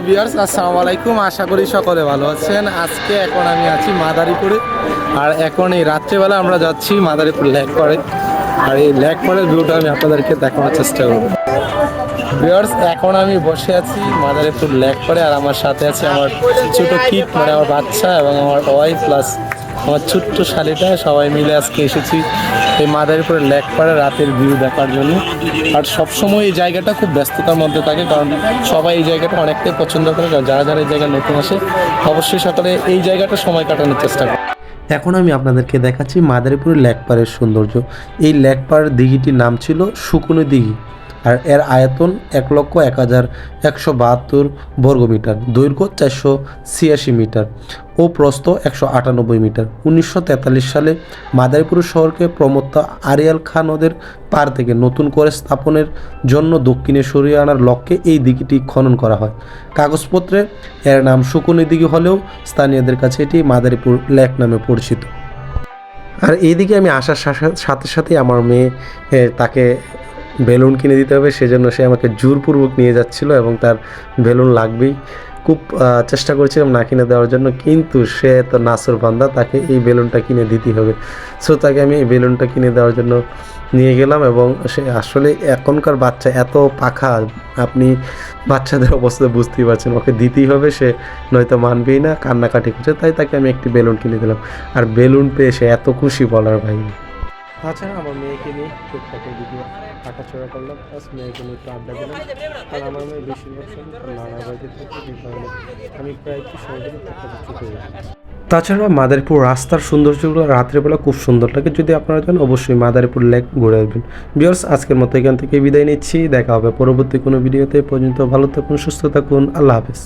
Viewers, আসসালামু আলাইকুম। আশা করি সকলে ভালো আছেন। আজকে এখন আমি আছি মাদারীপুরে, আর এখন এই রাত্রেবেলা আমরা যাচ্ছি মাদারীপুর লেক পাড়ে। আর এই লেক পাড়ের ভিউটা আমি আপনাদেরকে দেখানোর চেষ্টা করব। ভিউয়ার্স, এখন আমি বসে আছি মাদারীপুর লেক পাড়ে, আর আমার সাথে আছে আমার ছোটো কিড, মানে আমার বাচ্চা এবং আমার ওয়াইফ প্লাস আমার ছোট্ট শালিটা। সবাই মিলে আজকে এসেছি এই মাদারীপুরের লেক পাড়ে রাতের ভিউ দেখার জন্য। আর সবসময় এই জায়গাটা খুব ব্যস্ততার মধ্যে থাকে, কারণ সবাই এই জায়গাটা অনেকটাই পছন্দ করে। কারণ যারা যারা এই জায়গায় নতুন আসে অবশ্যই সকালে এই জায়গাটা সময় কাটানোর চেষ্টা করে। এখন আমি আপনাদেরকে দেখাচ্ছি মাদারীপুরের লেক পাড়ের সৌন্দর্য। এই লেক পাড়ের দিঘিটির নাম ছিল শুকুনি দিঘি, আর এর আয়তন 1,01,172 বর্গমিটার, দৈর্ঘ্য 486 মিটার ও প্রস্থ 198 মিটার। 1943 সালে মাদারীপুর শহরকে প্রমত্তা আরিয়াল খান নদের পার থেকে নতুন করে স্থাপনের জন্য দক্ষিণে সরিয়ে আনার লক্ষ্যে এই দিঘিটি খনন করা হয়। কাগজপত্রে এর নাম শুকুনি দিঘি হলেও স্থানীয়দের কাছে এটি মাদারীপুর লেক নামে পরিচিত। আর এইদিকে আমি আসার সাথে সাথে আমার মেয়ে তাকে বেলুন কিনে দিতে হবে, সেজন্য সে আমাকে জোরপূর্বক নিয়ে যাচ্ছিল এবং তার বেলুন লাগবেই। খুব চেষ্টা করছিলাম না কিনে দেওয়ার জন্য, কিন্তু সে তো নাসুর বান্দা, তাকে এই বেলুনটা কিনে দিতেই হবে। সো তাকে আমি এই বেলুনটা কিনে দেওয়ার জন্য নিয়ে গেলাম, এবং সে আসলে এখনকার বাচ্চা এত পাখা, আপনি বাচ্চাদের অবস্থা বুঝতেই পারছেন, ওকে দিতেই হবে, সে নয়তো মানবেই না, কান্নাকাটি করছে। তাই তাকে আমি একটি বেলুন কিনে দিলাম, আর বেলুন পেয়ে সে এত খুশি বলার বাইরে। তাছাড়া আমার মেয়েকে নিয়ে টুকটাক এদিকে হাঁটাচড়া করলাম, প্লাস মেয়েকে নিয়ে একটু আড্ডা দিলাম। আর আমার মেয়ে বেশিরভাগ সময় তার নানার বাড়িতে থাকে, এই কারণে আমি প্রায় একটু সময় দিলে টুকটাক চুকে যাই। তাছাড়া মাদারীপুর রাস্তার সৌন্দর্যগুলো রাত্রেবেলা খুব সুন্দর লাগে। যদি আপনারা চান অবশ্যই মাদারীপুর লেক ঘুরে আসবেন। ভিউয়ার্স, আজকের মতো এখান থেকে বিদায় নিচ্ছি। দেখা হবে পরবর্তী কোনো ভিডিওতে। পর্যন্ত ভালো থাকুন, সুস্থ থাকুন, আল্লাহ হাফেজ।